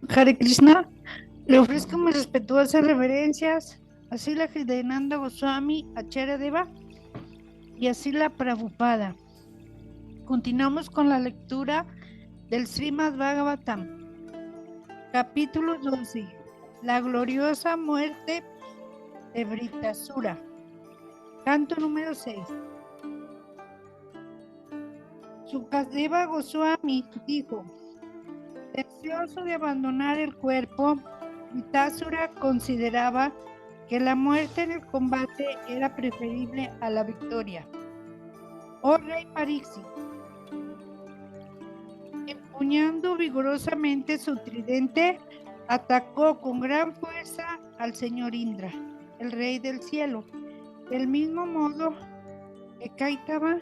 Hare Krishna, le ofrezco mis respetuosas reverencias a Srila Hridayananda Goswami, Acharya Deva y a Srila Prabhupada. Continuamos con la lectura del Srimad Bhagavatam, capítulo 12, la gloriosa muerte de Vritasura, canto número 6. Sukadeva Goswami dijo: deseoso de abandonar el cuerpo, Vritasura consideraba que la muerte en el combate era preferible a la victoria. Oh rey Pariksit, empuñando vigorosamente su tridente, atacó con gran fuerza al señor Indra, el rey del cielo, del mismo modo que Kaitava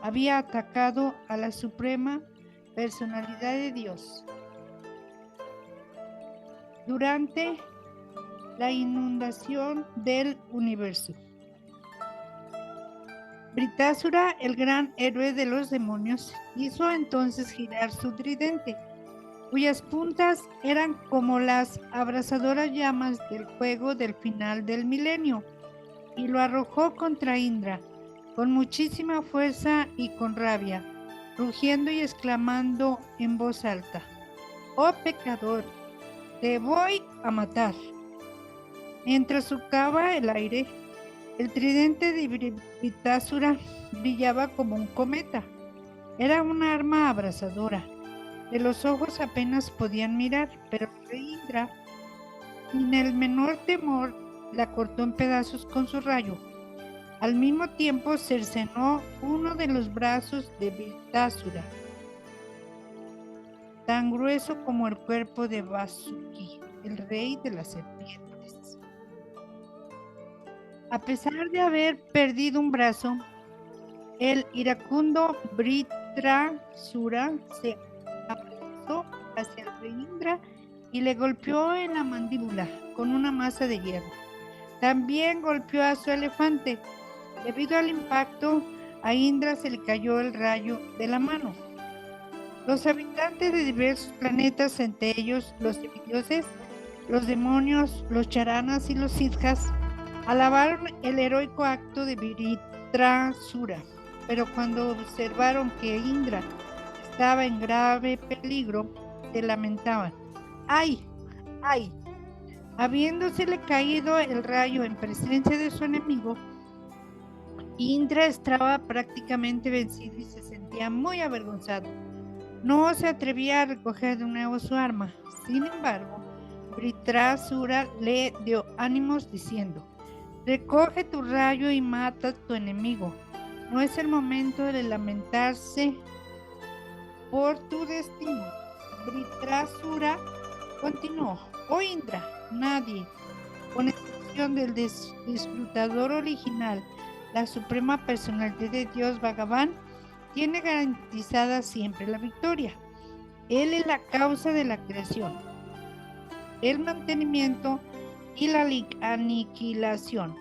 había atacado a la suprema personalidad de Dios. Durante la inundación del universo, Vritasura, el gran héroe de los demonios, hizo entonces girar su tridente, cuyas puntas eran como las abrasadoras llamas del fuego del final del milenio, y lo arrojó contra Indra, con muchísima fuerza y con rabia, rugiendo y exclamando en voz alta: «Oh pecador, te voy a matar». Mientras surcaba el aire, el tridente de Vritasura brillaba como un cometa. Era una arma abrasadora. De los ojos apenas podían mirar, pero el rey Indra, sin el menor temor, la cortó en pedazos con su rayo. Al mismo tiempo cercenó uno de los brazos de Vritasura, tan grueso como el cuerpo de Vasuki, el rey de las serpientes. A pesar de haber perdido un brazo, el iracundo Vritrasura se abalanzó hacia el rey Indra y le golpeó en la mandíbula con una masa de hierro. También golpeó a su elefante. Debido al impacto, a Indra se le cayó el rayo de la mano. Los habitantes de diversos planetas, entre ellos los semidioses, los demonios, los charanas y los siddhas, alabaron el heroico acto de Vritrasura, pero cuando observaron que Indra estaba en grave peligro, se lamentaban: ¡ay, ay! Habiéndosele caído el rayo en presencia de su enemigo, Indra estaba prácticamente vencido y se sentía muy avergonzado. No se atrevía a recoger de nuevo su arma. Sin embargo, Vritrasura le dio ánimos diciendo: recoge tu rayo y mata a tu enemigo. No es el momento de lamentarse por tu destino. Vritrasura continuó: oh Indra, nadie, con excepción del disfrutador original, la suprema personalidad de Dios Bhagavan, tiene garantizada siempre la victoria. Él es la causa de la creación, el mantenimiento y la aniquilación,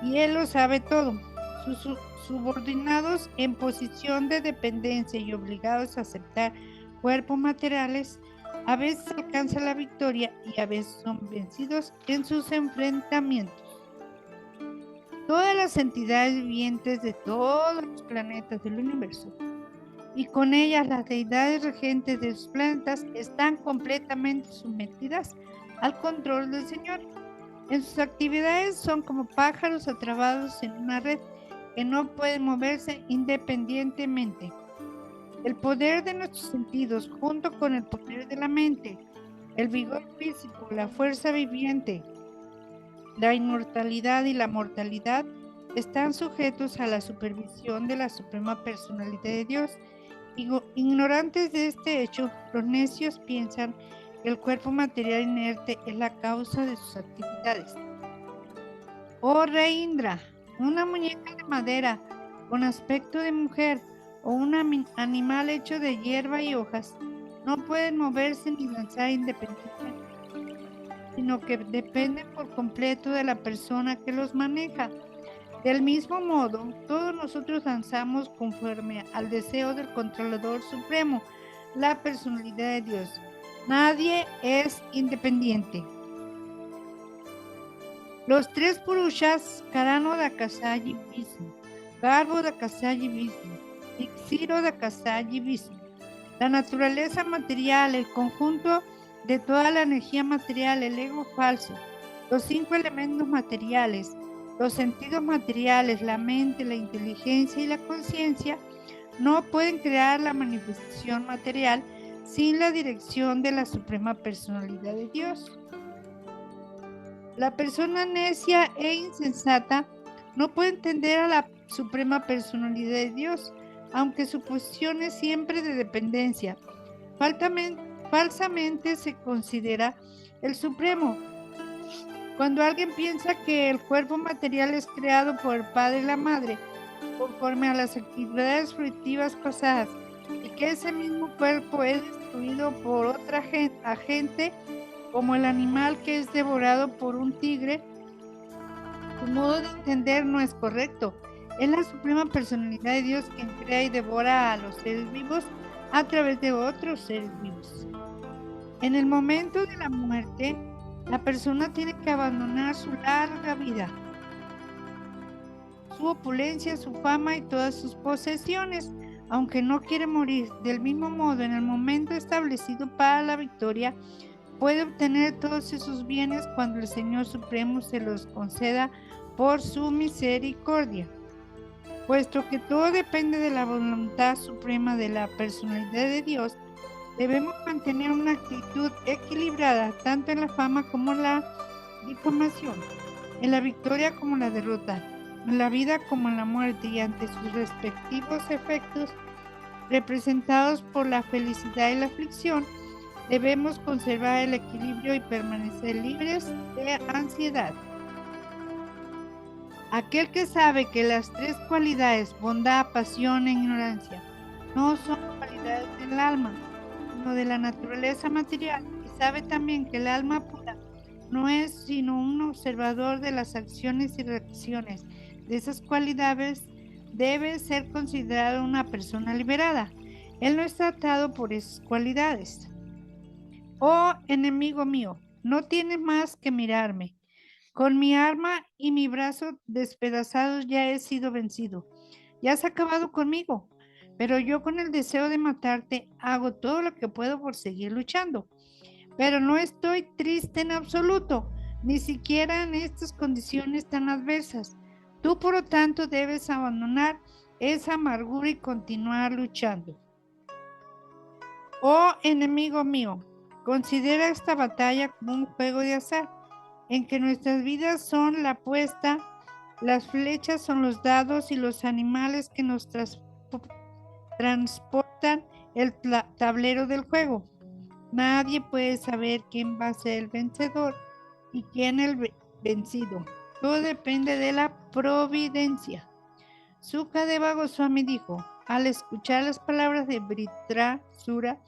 y Él lo sabe todo. Sus subordinados en posición de dependencia y obligados a aceptar cuerpos materiales, a veces alcanzan la victoria y a veces son vencidos en sus enfrentamientos. Todas las entidades vivientes de todos los planetas del universo, y con ellas las deidades regentes de sus planetas, están completamente sometidas al control del Señor. En sus actividades son como pájaros atrapados en una red que no pueden moverse independientemente. El poder de nuestros sentidos, junto con el poder de la mente, el vigor físico, la fuerza viviente, la inmortalidad y la mortalidad, están sujetos a la supervisión de la suprema personalidad de Dios. Ignorantes de este hecho, los necios piensan que el cuerpo material inerte es la causa de sus actividades. Oh rey Indra, una muñeca de madera con aspecto de mujer o un animal hecho de hierba y hojas no pueden moverse ni danzar independientemente, sino que dependen por completo de la persona que los maneja. Del mismo modo, todos nosotros danzamos conforme al deseo del controlador supremo, la personalidad de Dios. Nadie es independiente. Los tres Purushas, Karano Dakasayi Vishnu, Garbo Dakasayi Vishnu, Ixiro Dakasayi Vishnu. La naturaleza material, el conjunto de toda la energía material, el ego falso, los 5 elementos materiales, los sentidos materiales, la mente, la inteligencia y la conciencia, no pueden crear la manifestación material sin la dirección de la Suprema Personalidad de Dios. La persona necia e insensata no puede entender a la Suprema Personalidad de Dios, aunque su posición es siempre de dependencia. Falsamente se considera el Supremo. Cuando alguien piensa que el cuerpo material es creado por el Padre y la Madre, conforme a las actividades fruitivas pasadas, y que ese mismo cuerpo es destruido por otra agente, como el animal que es devorado por un tigre, su modo de entender no es correcto. Es la Suprema Personalidad de Dios quien crea y devora a los seres vivos a través de otros seres vivos. En el momento de la muerte, la persona tiene que abandonar su larga vida, su opulencia, su fama y todas sus posesiones, aunque no quiere morir. Del mismo modo, en el momento establecido para la victoria, puede obtener todos esos bienes cuando el Señor Supremo se los conceda por su misericordia. Puesto que todo depende de la voluntad suprema de la personalidad de Dios, debemos mantener una actitud equilibrada tanto en la fama como en la difamación, en la victoria como en la derrota, en la vida como en la muerte, y ante sus respectivos efectos representados por la felicidad y la aflicción, debemos conservar el equilibrio y permanecer libres de ansiedad. Aquel que sabe que las tres cualidades, bondad, pasión e ignorancia, no son cualidades del alma, sino de la naturaleza material, y sabe también que el alma pura no es sino un observador de las acciones y reacciones de esas cualidades, debe ser considerado una persona liberada. Él no está atado por esas cualidades. Oh enemigo mío, no tienes más que mirarme. Con mi arma y mi brazo despedazados ya he sido vencido. Ya has acabado conmigo, pero yo con el deseo de matarte hago todo lo que puedo por seguir luchando. Pero no estoy triste en absoluto, ni siquiera en estas condiciones tan adversas. Tú, por lo tanto, debes abandonar esa amargura y continuar luchando. Oh enemigo mío, considera esta batalla como un juego de azar, en que nuestras vidas son la apuesta, las flechas son los dados y los animales que nos transportan el tablero del juego. Nadie puede saber quién va a ser el vencedor y quién el vencido. Todo depende de la providencia. Sukadeva Goswami dijo, al escuchar las palabras de Vritrasura,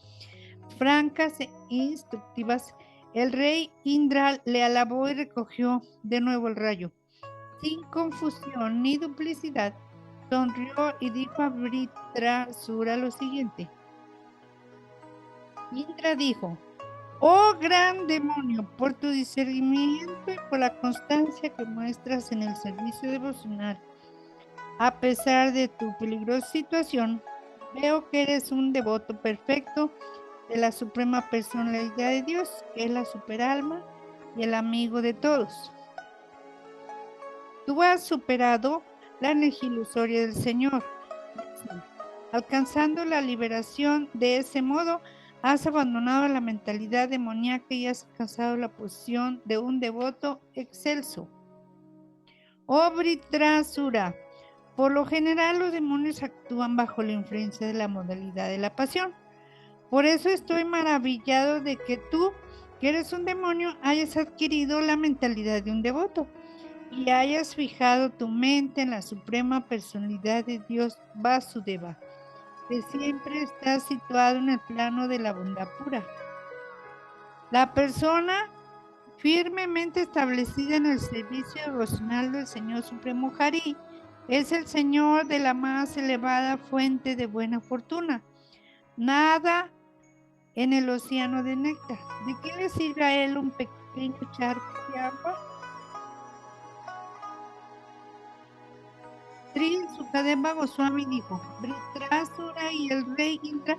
francas e instructivas, el rey Indra le alabó y recogió de nuevo el rayo. Sin confusión ni duplicidad, sonrió y dijo a Vritrasura lo siguiente. Indra dijo, oh gran demonio, por tu discernimiento y por la constancia que muestras en el servicio devocional, a pesar de tu peligrosa situación, veo que eres un devoto perfecto de la Suprema Personalidad de Dios, que es la superalma y el amigo de todos. Tú has superado la energía ilusoria del Señor, alcanzando la liberación. De ese modo, has abandonado la mentalidad demoníaca y has alcanzado la posición de un devoto excelso. Oh Vritrasura, por lo general los demonios actúan bajo la influencia de la modalidad de la pasión. Por eso estoy maravillado de que tú, que eres un demonio, hayas adquirido la mentalidad de un devoto y hayas fijado tu mente en la Suprema Personalidad de Dios Vasudeva, que siempre está situado en el plano de la bondad pura. La persona firmemente establecida en el servicio devocional del Señor Supremo Hari es el Señor de la más elevada fuente de buena fortuna. Nada en el océano de néctar. ¿De qué le sirve a él un pequeño charco de agua? Sri Sukadeva Goswami dijo, Vritrasura y el rey Indra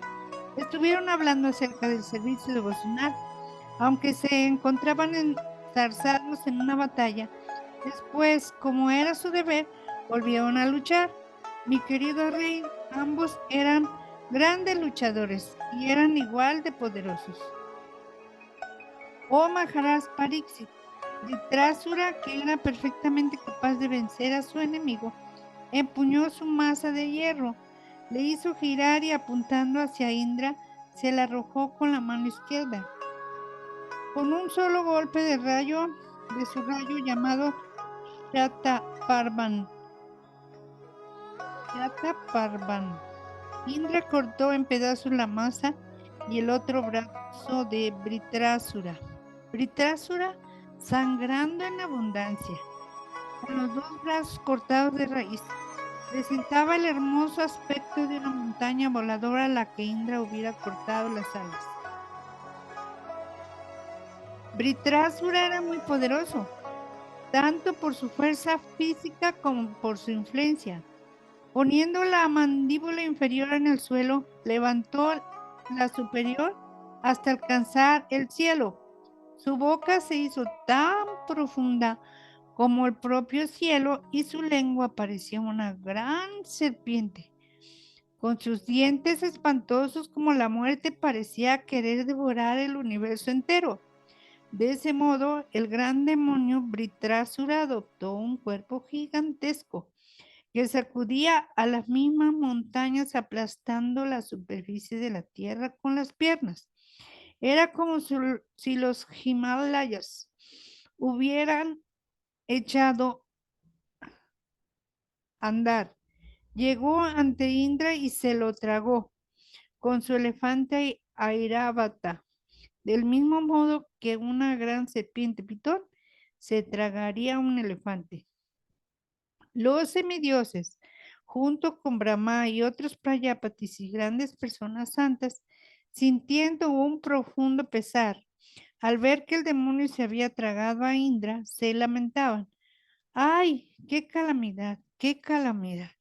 estuvieron hablando acerca del servicio devocional, aunque se encontraban enzarzados en una batalla. Después, como era su deber, volvieron a luchar. Mi querido rey, ambos eran grandes luchadores y eran igual de poderosos. Oh Maharaj Pariksit, Vritrasura, que era perfectamente capaz de vencer a su enemigo, empuñó su maza de hierro, le hizo girar y apuntando hacia Indra, se la arrojó con la mano izquierda. Con un solo golpe de su rayo llamado Shataparvan. Indra cortó en pedazos la masa y el otro brazo de Vritrasura. Vritrasura, sangrando en abundancia, con los dos brazos cortados de raíz, presentaba el hermoso aspecto de una montaña voladora a la que Indra hubiera cortado las alas. Vritrasura era muy poderoso, tanto por su fuerza física como por su influencia. Poniendo la mandíbula inferior en el suelo, levantó la superior hasta alcanzar el cielo. Su boca se hizo tan profunda como el propio cielo y su lengua parecía una gran serpiente. Con sus dientes espantosos como la muerte parecía querer devorar el universo entero. De ese modo, el gran demonio Vritrasura adoptó un cuerpo gigantesco que sacudía a las mismas montañas aplastando la superficie de la tierra con las piernas. Era como si los Himalayas hubieran echado a andar. Llegó ante Indra y se lo tragó con su elefante Airavata, del mismo modo que una gran serpiente pitón se tragaría a un elefante. Los semidioses, junto con Brahma y otros prayapatis y grandes personas santas, sintiendo un profundo pesar al ver que el demonio se había tragado a Indra, se lamentaban. ¡Ay, qué calamidad, qué calamidad!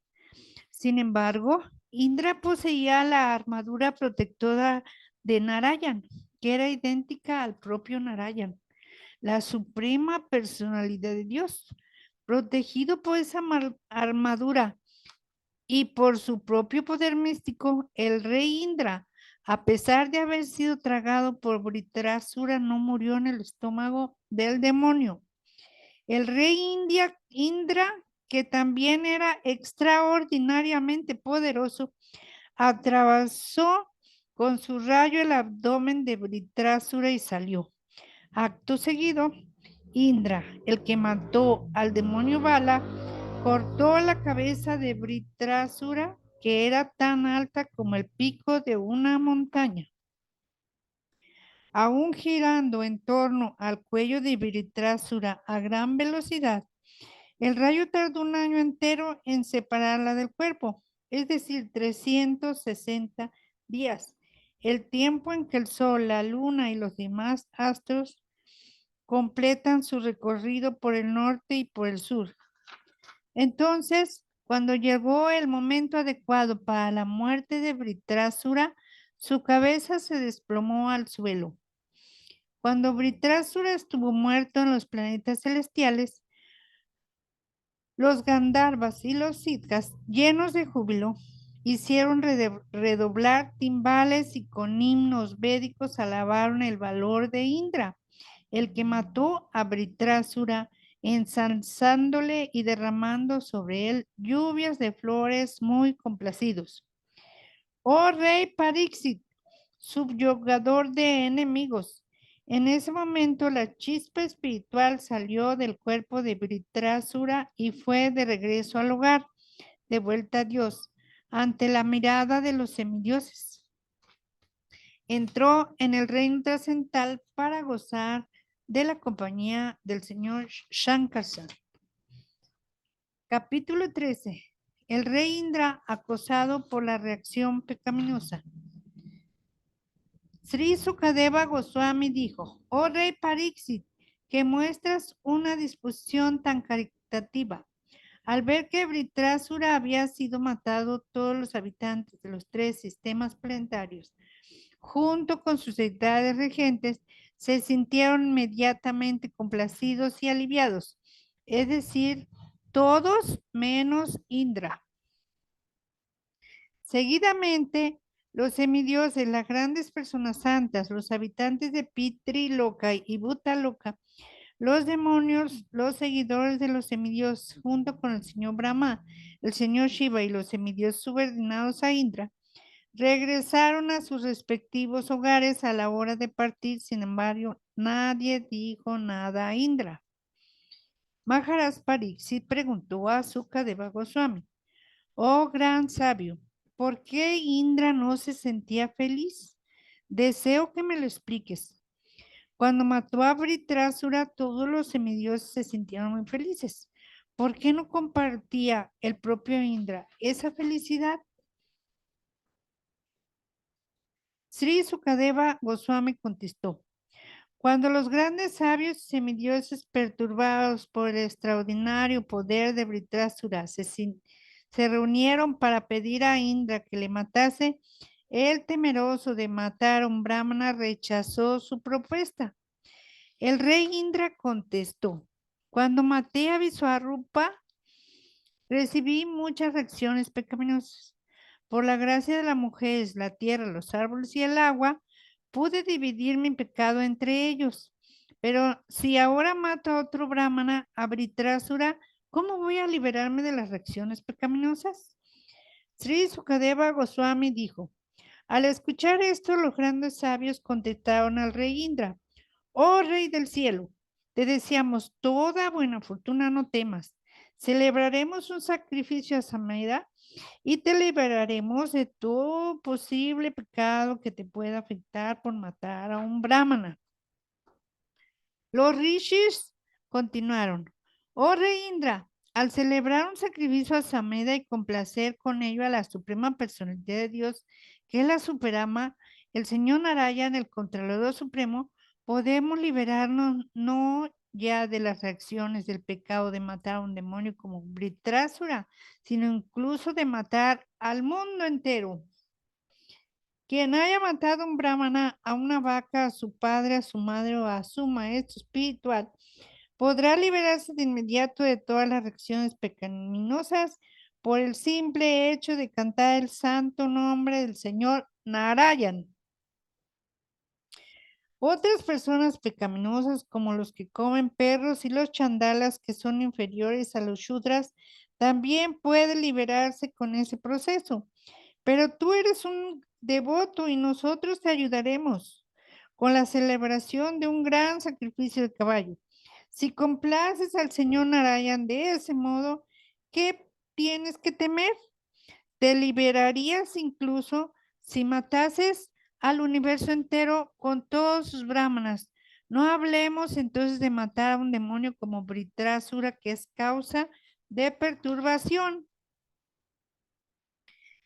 Sin embargo, Indra poseía la armadura protectora de Narayan, que era idéntica al propio Narayan, la suprema personalidad de Dios. Protegido por esa armadura y por su propio poder místico, el rey Indra, a pesar de haber sido tragado por Vritrasura, no murió en el estómago del demonio. El rey Indra, que también era extraordinariamente poderoso, atravesó con su rayo el abdomen de Vritrasura y salió. Acto seguido, Indra, el que mató al demonio Bala, cortó la cabeza de Vritrasura, que era tan alta como el pico de una montaña. Aún girando en torno al cuello de Vritrasura a gran velocidad, el rayo tardó un año entero en separarla del cuerpo, es decir, 360 días, el tiempo en que el Sol, la Luna y los demás astros completan su recorrido por el norte y por el sur. Entonces, cuando llegó el momento adecuado para la muerte de Vritrasura, su cabeza se desplomó al suelo. Cuando Vritrasura estuvo muerto en los planetas celestiales, los Gandharvas y los Siddhas, llenos de júbilo, hicieron redoblar timbales y con himnos védicos alabaron el valor de Indra, el que mató a Vritrasura, ensalzándole y derramando sobre él lluvias de flores muy complacidos. Oh rey Pariksit, subyugador de enemigos. En ese momento la chispa espiritual salió del cuerpo de Vritrasura y fue de regreso al hogar, de vuelta a Dios, ante la mirada de los semidioses. Entró en el reino trascendental para gozar de la compañía del señor Shankarsan. Capítulo 13. El rey Indra acosado por la reacción pecaminosa. Sri Sukadeva Goswami dijo, oh rey Pariksit, que muestras una disposición tan caritativa. Al ver que Vritrasura había sido matado, todos los habitantes de los 3 sistemas planetarios, junto con sus deidades regentes, se sintieron inmediatamente complacidos y aliviados, es decir, todos menos Indra. Seguidamente, los semidioses, las grandes personas santas, los habitantes de Pitri Loka y Bhuta Loka, los demonios, los seguidores de los semidioses, junto con el señor Brahma, el señor Shiva y los semidioses subordinados a Indra, regresaron a sus respectivos hogares a la hora de partir. Sin embargo, nadie dijo nada a Indra. Maharaj Pariksit preguntó a Sukadeva Goswami, oh gran sabio, ¿por qué Indra no se sentía feliz? Deseo que me lo expliques. Cuando mató a Vritrasura, todos los semidioses se sintieron muy felices. ¿Por qué no compartía el propio Indra esa felicidad? Sri Sukadeva Goswami contestó, cuando los grandes sabios y semidioses perturbados por el extraordinario poder de Vritrasura se reunieron para pedir a Indra que le matase, él temeroso de matar a un brahmana rechazó su propuesta. El rey Indra contestó, cuando maté a Visvarupa, recibí muchas reacciones pecaminosas. Por la gracia de las mujeres, la tierra, los árboles y el agua, pude dividir mi pecado entre ellos. Pero si ahora mato a otro brahmana, a Vritrasura, ¿cómo voy a liberarme de las reacciones pecaminosas? Sri Sukadeva Goswami dijo, al escuchar esto, los grandes sabios contestaron al rey Indra, oh rey del cielo, te deseamos toda buena fortuna, no temas. Celebraremos un sacrificio a Sameda y te liberaremos de todo posible pecado que te pueda afectar por matar a un brahmana. Los rishis continuaron, oh rey Indra, al celebrar un sacrificio a Sameda y complacer con ello a la suprema personalidad de Dios, que es la superama, el señor Narayan, el Contralor Supremo, podemos liberarnos no ya de las reacciones del pecado de matar a un demonio como Vritrasura, sino incluso de matar al mundo entero. Quien haya matado a un brahmana, a una vaca, a su padre, a su madre o a su maestro espiritual, podrá liberarse de inmediato de todas las reacciones pecaminosas por el simple hecho de cantar el santo nombre del Señor Narayan. Otras personas pecaminosas, como los que comen perros y los chandalas, que son inferiores a los shudras, también pueden liberarse con ese proceso. Pero tú eres un devoto y nosotros te ayudaremos con la celebración de un gran sacrificio de caballo. Si complaces al señor Narayan de ese modo, ¿qué tienes que temer? Te liberarías incluso si matases al universo entero con todos sus brahmanas. No hablemos entonces de matar a un demonio como Vritrasura, que es causa de perturbación.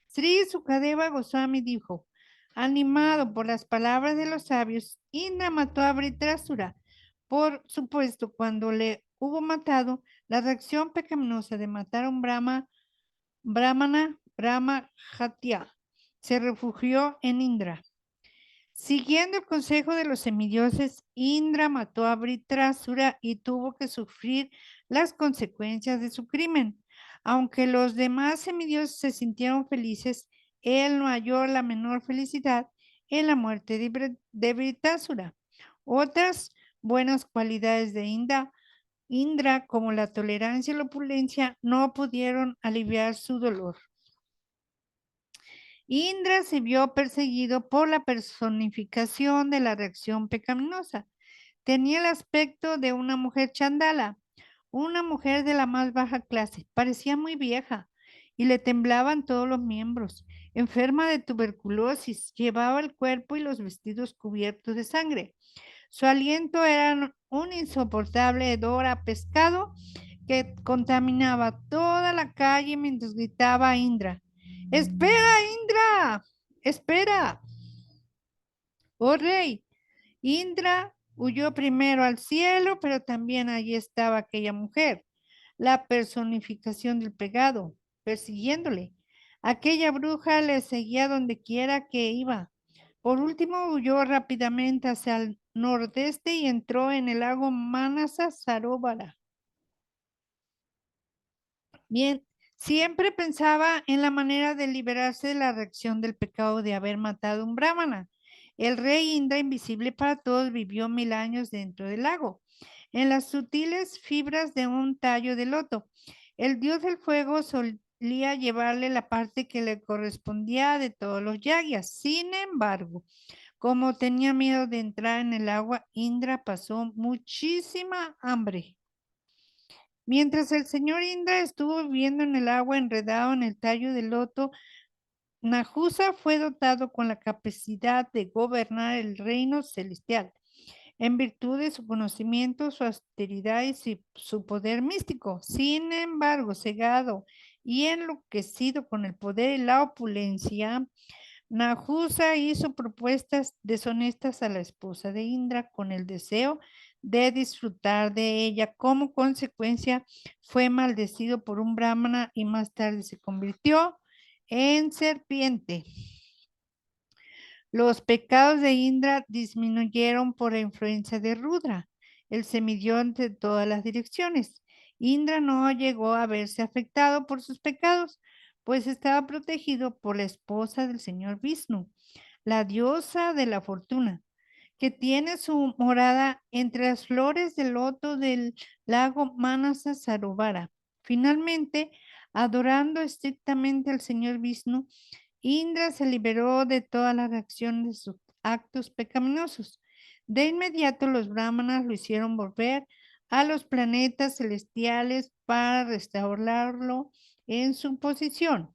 Sri Sukadeva Goswami dijo, animado por las palabras de los sabios, Indra mató a Vritrasura. Por supuesto, cuando le hubo matado, la reacción pecaminosa de matar a un brahmana, Brahma Hatya, se refugió en Indra. Siguiendo el consejo de los semidioses, Indra mató a Vritrasura y tuvo que sufrir las consecuencias de su crimen. Aunque los demás semidioses se sintieron felices, él no halló la menor felicidad en la muerte de Vritrasura. Otras buenas cualidades de Indra, como la tolerancia y la opulencia, no pudieron aliviar su dolor. Indra se vio perseguido por la personificación de la reacción pecaminosa. Tenía el aspecto de una mujer chandala, una mujer de la más baja clase. Parecía muy vieja y le temblaban todos los miembros. Enferma de tuberculosis, llevaba el cuerpo y los vestidos cubiertos de sangre. Su aliento era un insoportable hedor a pescado que contaminaba toda la calle mientras gritaba a Indra. ¡Espera, Indra! ¡Espera! Oh rey, Indra huyó primero al cielo, pero también allí estaba aquella mujer, la personificación del pecado, persiguiéndole. Aquella bruja le seguía donde quiera que iba. Por último, huyó rápidamente hacia el nordeste y entró en el lago Manasa Saróvara. Bien, siempre pensaba en la manera de liberarse de la reacción del pecado de haber matado a un brahmana. El rey Indra, invisible para todos, vivió 1000 años dentro del lago, en las sutiles fibras de un tallo de loto. El dios del fuego solía llevarle la parte que le correspondía de todos los yagyas. Sin embargo, como tenía miedo de entrar en el agua, Indra pasó muchísima hambre. Mientras el señor Indra estuvo viviendo en el agua enredado en el tallo del loto, Nahusa fue dotado con la capacidad de gobernar el reino celestial, en virtud de su conocimiento, su austeridad y su poder místico. Sin embargo, cegado y enloquecido con el poder y la opulencia, Nahusa hizo propuestas deshonestas a la esposa de Indra con el deseo de disfrutar de ella. Como consecuencia, fue maldecido por un brahmana y más tarde se convirtió en serpiente. Los pecados de Indra disminuyeron por la influencia de Rudra, el semidios de todas las direcciones. Indra no llegó a verse afectado por sus pecados, pues estaba protegido por la esposa del señor Vishnu, la diosa de la fortuna, que tiene su morada entre las flores del loto del lago Manasa Sarovara. Finalmente, adorando estrictamente al señor Vishnu, Indra se liberó de todas las reacciones de sus actos pecaminosos. De inmediato los brahmanas lo hicieron volver a los planetas celestiales para restaurarlo en su posición.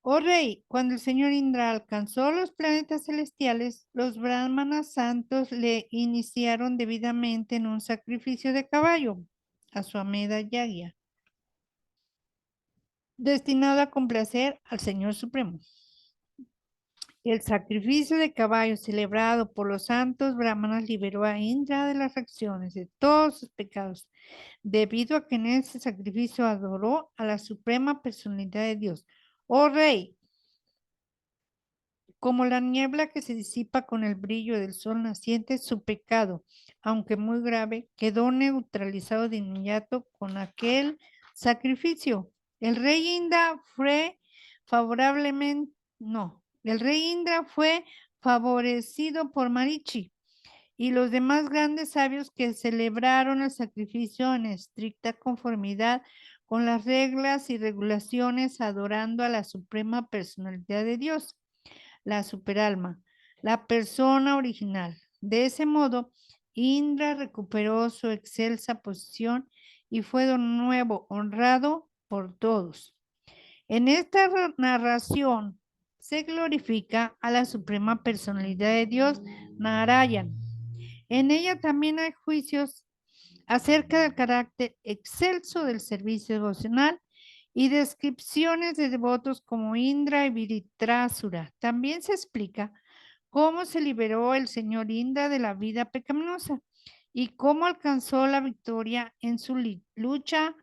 Oh rey, cuando el señor Indra alcanzó los planetas celestiales, los brahmanas santos le iniciaron debidamente en un sacrificio de caballo a su Ameda Yagya, destinado a complacer al Señor Supremo. El sacrificio de caballo celebrado por los santos brahmanas liberó a Indra de las acciones de todos sus pecados, debido a que en ese sacrificio adoró a la suprema personalidad de Dios. Oh rey, como la niebla que se disipa con el brillo del sol naciente, su pecado, aunque muy grave, quedó neutralizado de inmediato con aquel sacrificio. El rey Indra fue favorablemente, no, el rey Indra fue favorecido por Marichi y los demás grandes sabios que celebraron el sacrificio en estricta conformidad con las reglas y regulaciones, adorando a la suprema personalidad de Dios, la superalma, la persona original. De ese modo, Indra recuperó su excelsa posición y fue de nuevo honrado por todos. En esta narración se glorifica a la suprema personalidad de Dios, Narayan. En ella también hay juicios acerca del carácter excelso del servicio devocional y descripciones de devotos como Indra y Viritrasura. También se explica cómo se liberó el señor Indra de la vida pecaminosa y cómo alcanzó la victoria en su lucha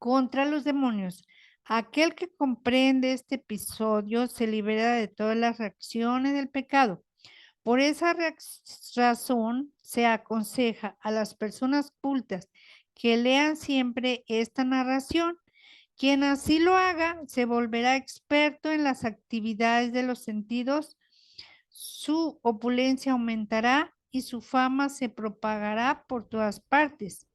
contra los demonios. Aquel que comprende este episodio se libera de todas las reacciones del pecado. Por esa razón se aconseja a las personas cultas que lean siempre esta narración. Quien así lo haga se volverá experto en las actividades de los sentidos, su opulencia aumentará y su fama se propagará por todas partes.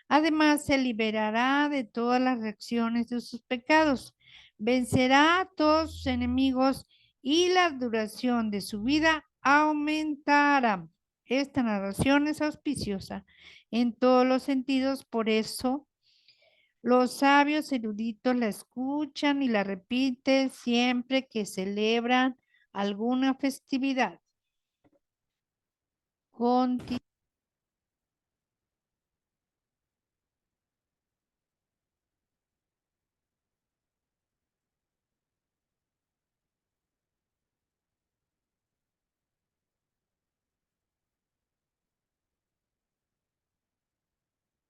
Además, se liberará de todas las reacciones de sus pecados, vencerá a todos sus enemigos y la duración de su vida aumentará. Esta narración es auspiciosa en todos los sentidos, por eso los sabios eruditos la escuchan y la repiten siempre que celebran alguna festividad. Continúa.